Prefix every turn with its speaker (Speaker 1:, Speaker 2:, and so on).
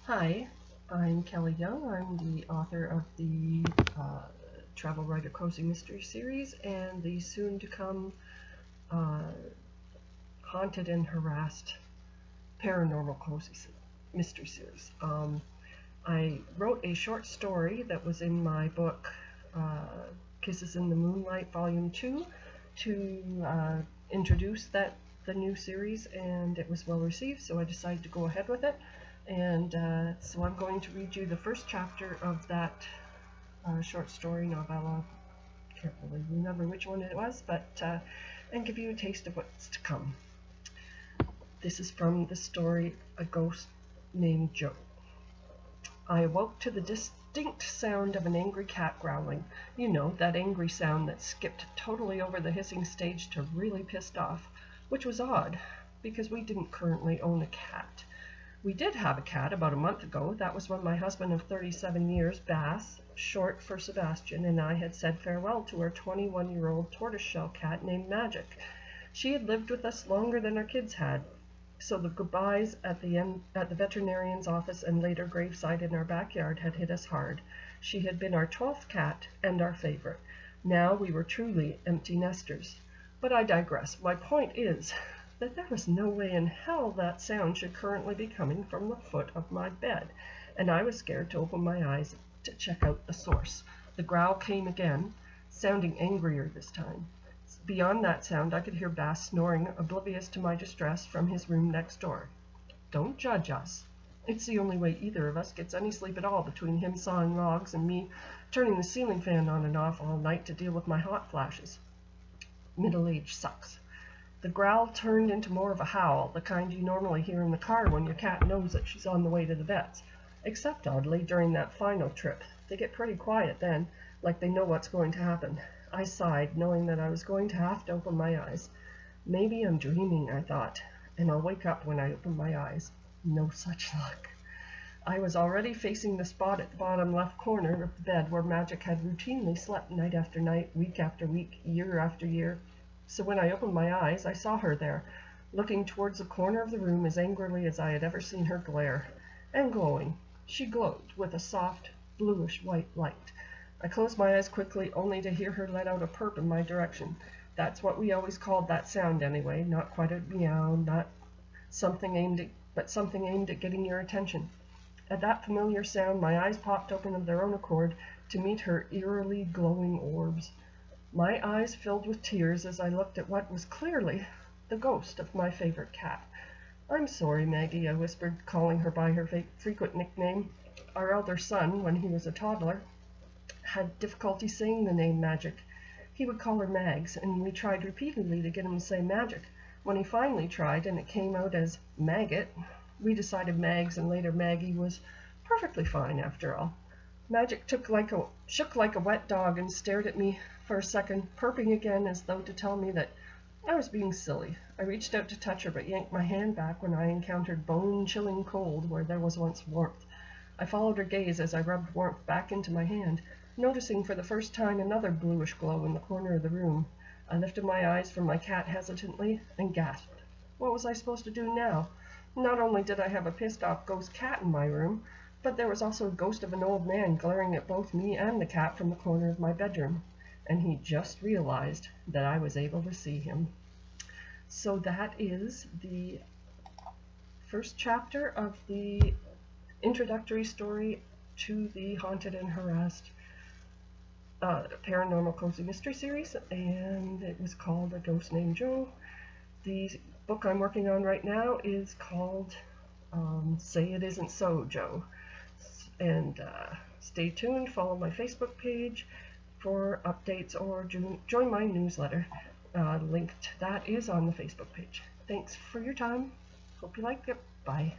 Speaker 1: Hi, I'm Kelly Young. I'm the author of the Travel Writer Cozy Mystery Series and the soon-to-come uh, Haunted and Harassed Paranormal Cozy Mystery Series. I wrote a short story that was in my book, Kisses in the Moonlight, Volume 2, to introduce the new series, and it was well received, so I decided to go ahead with it. And so I'm going to read you the first chapter of that short story novella. Can't really remember which one it was, but and give you a taste of what's to come. This is from the story A Ghost Named Joe. I awoke to the distinct sound of an angry cat growling. You know, that angry sound that skipped totally over the hissing stage to really pissed off, which was odd, because we didn't currently own a cat. We did have a cat about a month ago. That was when my husband of 37 years, Bass, short for Sebastian, and I had said farewell to our 21-year-old tortoiseshell cat named Magic. She had lived with us longer than our kids had, so the goodbyes at the veterinarian's office and later graveside in our backyard had hit us hard. She had been our 12th cat and our favorite. Now we were truly empty nesters. But I digress. My point is that there was no way in hell that sound should currently be coming from the foot of my bed, and I was scared to open my eyes to check out the source. The growl came again, sounding angrier this time. Beyond that sound, I could hear Bass snoring, oblivious to my distress, from his room next door. Don't judge us. It's the only way either of us gets any sleep at all, between him sawing logs and me turning the ceiling fan on and off all night to deal with my hot flashes. Middle age sucks. The growl turned into more of a howl, the kind you normally hear in the car when your cat knows that she's on the way to the vet's. Except, oddly, during that final trip. They get pretty quiet then, like they know what's going to happen. I sighed, knowing that I was going to have to open my eyes. Maybe I'm dreaming, I thought, and I'll wake up when I open my eyes. No such luck. I was already facing the spot at the bottom left corner of the bed where Magic had routinely slept night after night, week after week, year after year. So when I opened my eyes, I saw her there, looking towards the corner of the room as angrily as I had ever seen her glare, and glowing. She glowed with a soft, bluish-white light. I closed my eyes quickly, only to hear her let out a purr in my direction. That's what we always called that sound anyway, not quite a meow, but something aimed at getting your attention. At that familiar sound, my eyes popped open of their own accord to meet her eerily glowing orbs. My eyes filled with tears as I looked at what was clearly the ghost of my favorite cat. "I'm sorry, Maggie," I whispered, calling her by her frequent nickname. Our elder son, when he was a toddler, had difficulty saying the name Magic. He would call her Mags, and we tried repeatedly to get him to say Magic. When he finally tried, and it came out as Maggot, we decided Mags and later Maggie was perfectly fine after all. Magic shook like a wet dog and stared at me for a second, purring again as though to tell me that I was being silly. I reached out to touch her, but yanked my hand back when I encountered bone-chilling cold where there was once warmth. I followed her gaze as I rubbed warmth back into my hand, noticing for the first time another bluish glow in the corner of the room. I lifted my eyes from my cat hesitantly and gasped. What was I supposed to do now? Not only did I have a pissed-off ghost cat in my room, but there was also a ghost of an old man glaring at both me and the cat from the corner of my bedroom, and he just realized that I was able to see him. So that is the first chapter of the introductory story to the Haunted and Harassed Paranormal Cozy Mystery Series, and it was called A Ghost Named Joe. The book I'm working on right now is called Say It Isn't So, Joe. And stay tuned, follow my Facebook page for updates, or join my newsletter. Link to that is on the Facebook page. Thanks for your time. Hope you liked it. Bye.